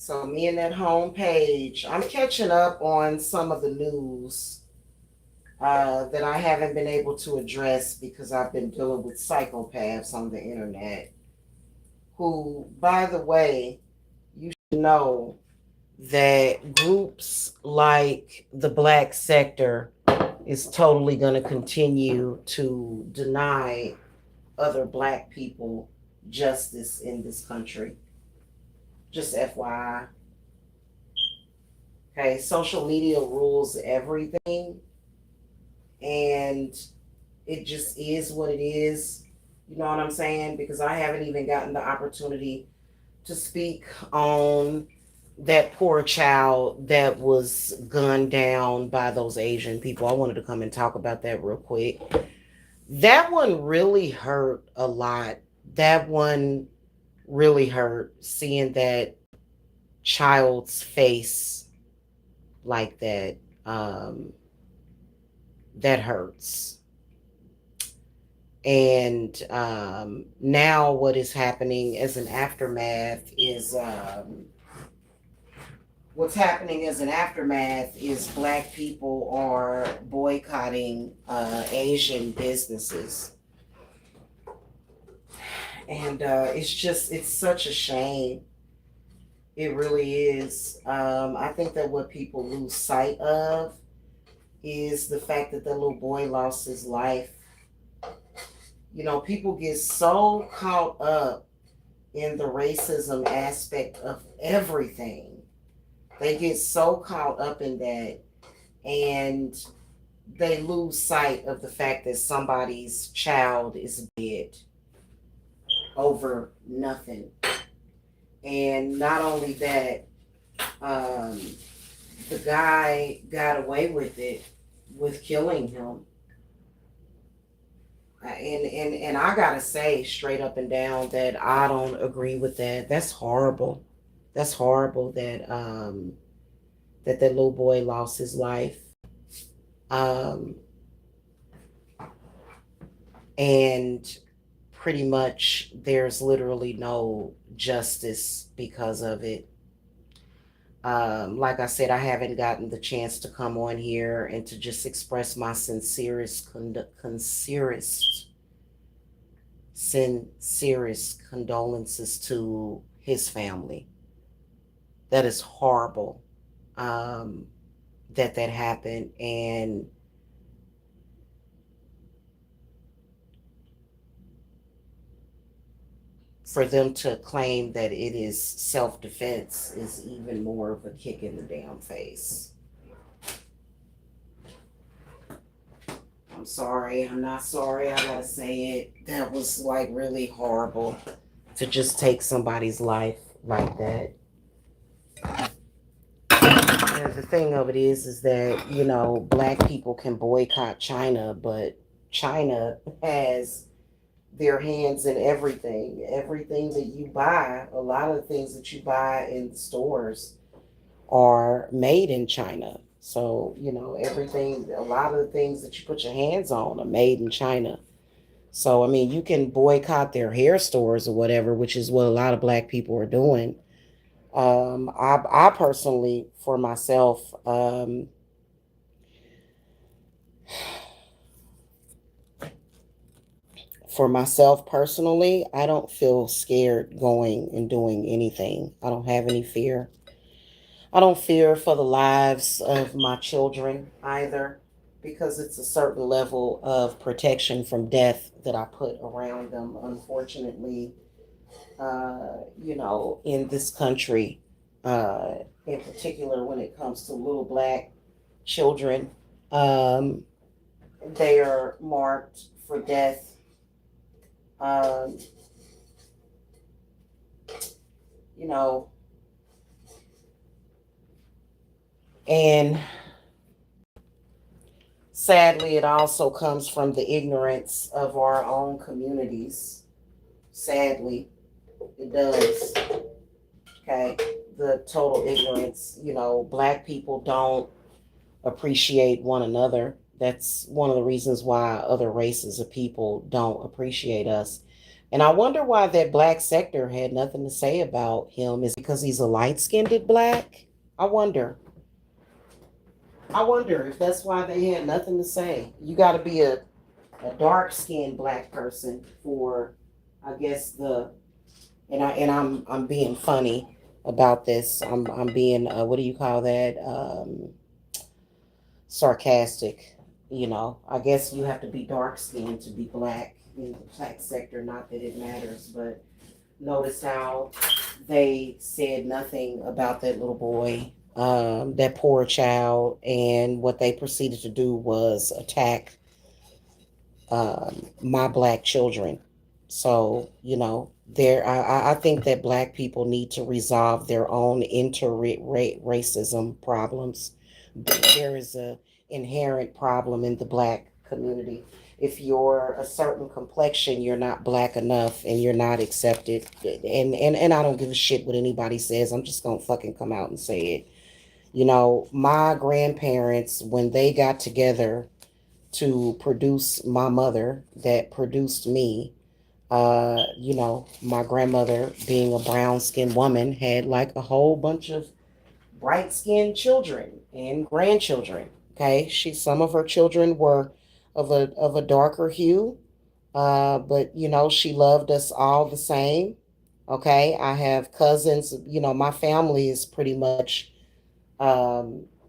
So me and that home page, I'm catching up on some of the news that I haven't been able to address because I've been dealing with psychopaths on the internet. Who, by the way, you should know that groups like the Black sector is totally going to continue to deny other Black people justice in this country. Just FYI. Okay, social media rules everything, and it just is what it is. You know what I'm saying? Because I haven't even gotten the opportunity to speak on that poor child that was gunned down by those Asian people. I wanted to come and talk about that real quick. That one really hurt a lot. That one really hurt seeing that child's face like that. Um, that hurts. And now, what is happening as an aftermath is what's happening as an aftermath is Black people are boycotting Asian businesses, and it's such a shame. It really is. I think that what people lose sight of is the fact that the little boy lost his life. You know, people get so caught up in the racism aspect of everything. They get so caught up in that, and they lose sight of the fact that somebody's child is dead over nothing. And not only that, um, the guy got away with it, with killing him. And I gotta say straight up and down that I don't agree with that. That's horrible. That's horrible that that little boy lost his life. Um, and pretty much there's literally no justice because of it. Like I said, I haven't gotten the chance to come on here and to just express my sincerest condolences to his family. That is horrible, um, that happened, and for them to claim that it is self-defense is even more of a kick in the damn face. I'm sorry. I'm not sorry. I gotta say it. That was like really horrible to just take somebody's life like that. And the thing of it is that, you know, Black people can boycott China, but China has their hands in everything. Everything that you buy, a lot of the things that you buy in stores are made in China. So, you know, everything, a lot of the things that you put your hands on are made in China. So, I mean, you can boycott their hair stores or whatever, which is what a lot of Black people are doing. I personally, for myself personally, I don't feel scared going and doing anything. I don't have any fear. I don't fear for the lives of my children either, because it's a certain level of protection from death that I put around them. Unfortunately, you know, in this country, in particular, when it comes to little Black children, um, they are marked for death. Um, you know, and sadly, it also comes from the ignorance of our own communities. Sadly, it does. Okay. The total ignorance. You know, Black people don't appreciate one another. That's one of the reasons why other races of people don't appreciate us, And I wonder why that black sector had nothing to say about him. Is it because he's a light-skinned black? I wonder. I wonder if that's why they had nothing to say. You got to be a dark-skinned black person for, I guess I'm being funny about this. I'm being what do you call that? Sarcastic. I guess you have to be dark-skinned to be black in the black sector. Not that it matters, but notice how they said nothing about that little boy, that poor child, and what they proceeded to do was attack my black children. So, I think that black people need to resolve their own inter-racism problems. There is a inherent problem in the black community. If you're a certain complexion, you're not black enough and you're not accepted. And I don't give a shit what anybody says. I'm just gonna fucking come out and say it. My grandparents, when they got together to produce my mother that produced me, my grandmother, being a brown skinned woman, had like a whole bunch of bright skinned children and grandchildren. Okay. Some of her children were of a darker hue. But she loved us all the same. Okay. I have cousins, my family is pretty much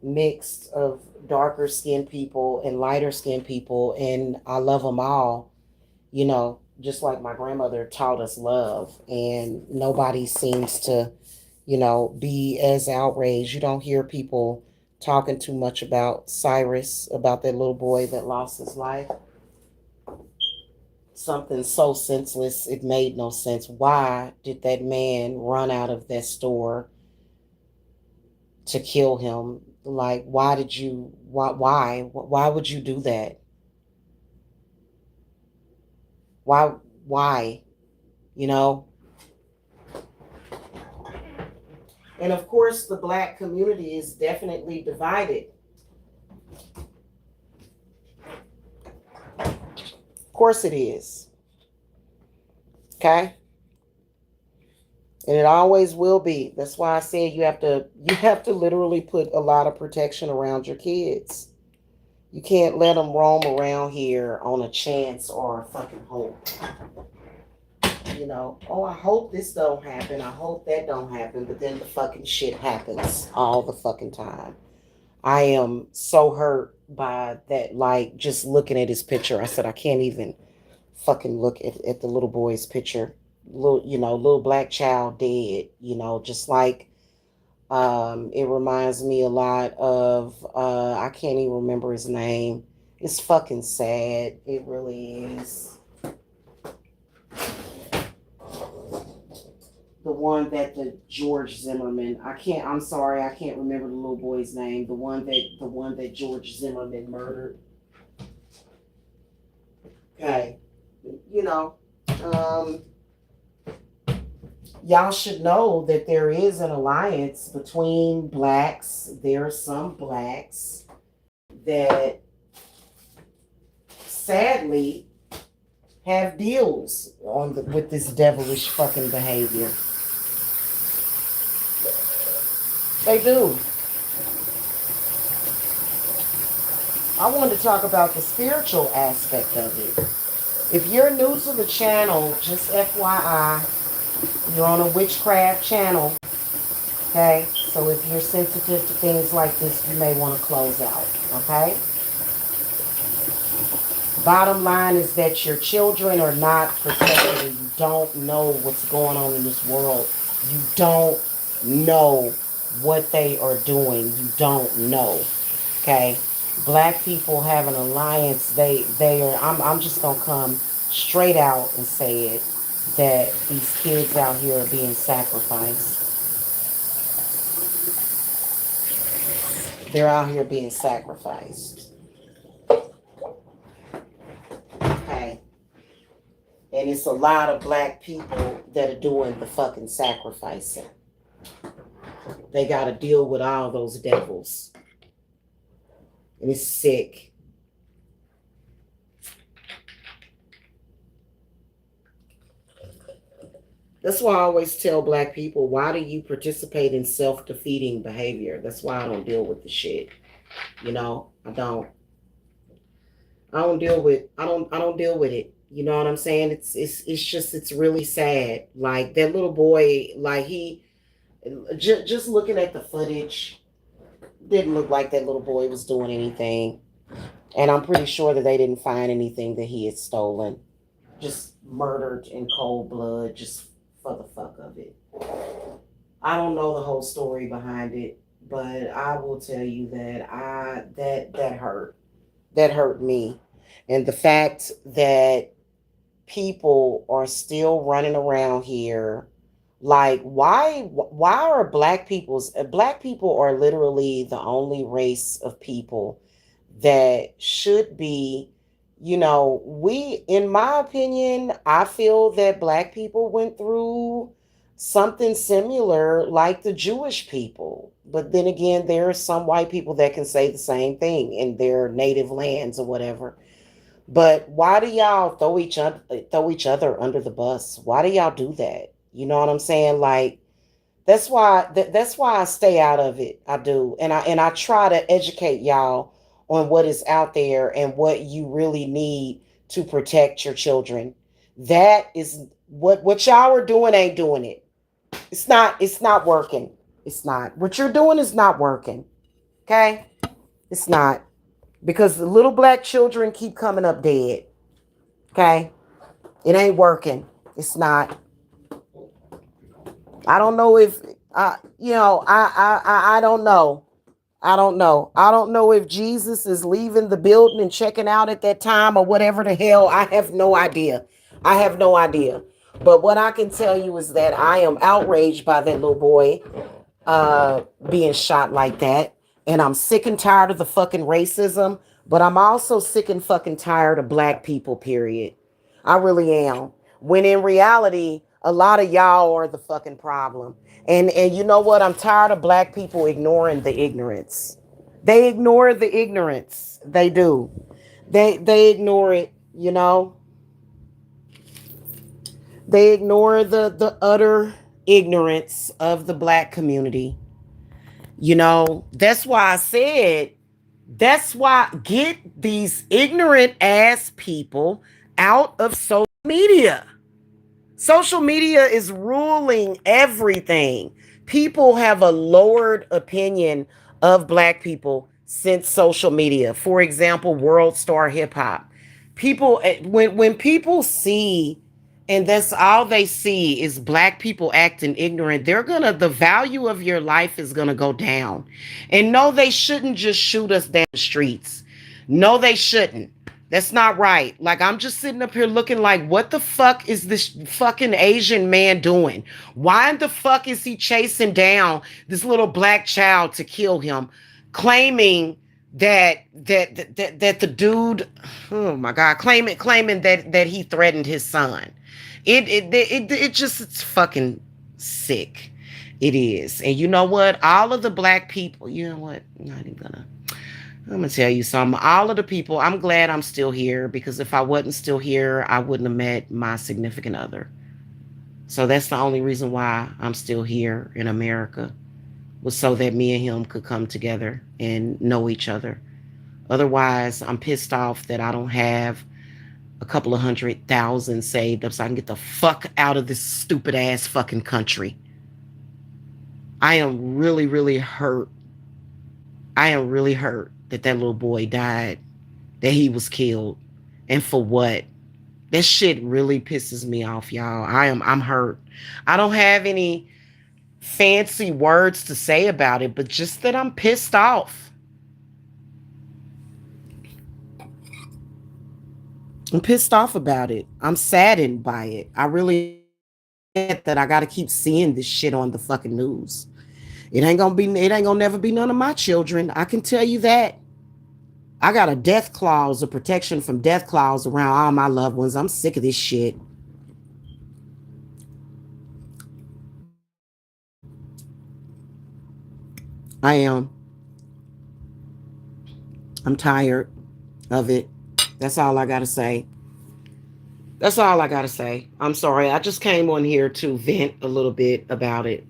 mixed of darker skinned people and lighter skinned people, and I love them all, just like my grandmother taught us love. And nobody seems to, be as outraged. You don't hear people talking too much about Cyrus, about that little boy that lost his life. Something so senseless, it made no sense. Why did that man run out of that store to kill him? Like, why would you do that? Why? You know? And of course, the black community is definitely divided. Of course it is. Okay? And it always will be. That's why I said you have to literally put a lot of protection around your kids. You can't let them roam around here on a chance or a fucking hope. Oh, I hope this don't happen. I hope that don't happen. But then the fucking shit happens all the fucking time. I am so hurt by that. Like, just looking at his picture, I said, I can't even fucking look at the little boy's picture. Little black child dead, just like, it reminds me a lot of, I can't even remember his name. It's fucking sad. It really is. The one that the George Zimmerman, I'm sorry, I can't remember the little boy's name. The one that George Zimmerman murdered. Okay. You know, um, y'all should know that there is an alliance between blacks. There are some blacks that sadly have deals with this devilish fucking behavior. They do. I wanted to talk about the spiritual aspect of it. If you're new to the channel, just FYI, you're on a witchcraft channel. Okay? So if you're sensitive to things like this, you may want to close out. Okay? Bottom line is that your children are not protected and you don't know what's going on in this world. You don't know what they are doing. You don't know. Okay? Black people have an alliance. They are, I'm just gonna come straight out and say it, that these kids out here are being sacrificed. They're out here being sacrificed. Okay? And it's a lot of black people that are doing the fucking sacrificing. They got to deal with all those devils. And it's sick. That's why I always tell black people, why do you participate in self-defeating behavior? That's why I don't deal with the shit. You know, I don't. I don't deal with it. You know what I'm saying? It's just it's really sad. Like that little boy, like he just looking at the footage, didn't look like that little boy was doing anything. And I'm pretty sure that they didn't find anything that he had stolen. Just murdered in cold blood, just for the fuck of it. I don't know the whole story behind it, but I will tell you that that hurt. That hurt me. And the fact that people are still running around here, like why are black people are literally the only race of people that should be, we, in my opinion, I feel that black people went through something similar like the Jewish people. But then again, there are some white people that can say the same thing in their native lands or whatever. But why do y'all throw each other under the bus? Why do y'all do that? You know what I'm saying? Like that's why I stay out of it. I do. And I try to educate y'all on what is out there and what you really need to protect your children. That is what y'all are doing ain't doing it. It's not working. It's not. What you're doing is not working. Okay? It's not. Because the little black children keep coming up dead. Okay? It ain't working. It's not. I don't know if I don't know. I don't know. I don't know if Jesus is leaving the building and checking out at that time or whatever the hell. I have no idea. I have no idea. But what I can tell you is that I am outraged by that little boy being shot like that. And I'm sick and tired of the fucking racism. But I'm also sick and fucking tired of black people, period. I really am. When in reality, a lot of y'all are the fucking problem. And you know what? I'm tired of black people ignoring the ignorance. They ignore the ignorance. They do. They ignore it, you know. They ignore the utter ignorance of the black community. That's why I said, that's why get these ignorant ass people out of social media. Social media is ruling everything. People have a lowered opinion of black people since social media. For example, World Star Hip Hop. People when people see and that's all they see is black people acting ignorant, the value of your life is gonna go down. And no, they shouldn't just shoot us down the streets. No, they shouldn't. That's not right. Like, I'm just sitting up here looking like, what the fuck is this fucking Asian man doing? Why the fuck is he chasing down this little black child to kill him, claiming that the dude, oh my God, claiming that he threatened his son. It just, it's fucking sick. It is. And you know what? All of the black people, you know what? I'm gonna tell you something. All of the people, I'm glad I'm still here, because if I wasn't still here, I wouldn't have met my significant other. So that's the only reason why I'm still here in America, was so that me and him could come together and know each other. Otherwise, I'm pissed off that I don't have a couple of 100,000 saved up so I can get the fuck out of this stupid ass fucking country. I am really, really hurt. I am really hurt that that little boy died, that he was killed. And for what? That shit really pisses me off, y'all. I'm hurt. I don't have any fancy words to say about it, but just that I'm pissed off. I'm pissed off about it. I'm saddened by it. I really that I got to keep seeing this shit on the fucking news. It ain't gonna never be none of my children. I can tell you that. I got a death clause, a protection from death clause around all my loved ones. I'm sick of this shit. I am. I'm tired of it. That's all I got to say. That's all I got to say. I'm sorry. I just came on here to vent a little bit about it.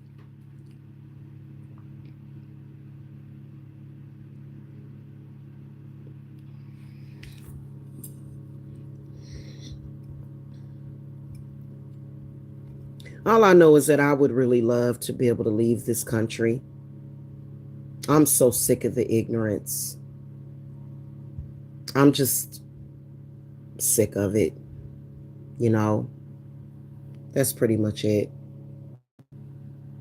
All I know is that I would really love to be able to leave this country. I'm so sick of the ignorance. I'm just sick of it. You know, that's pretty much it.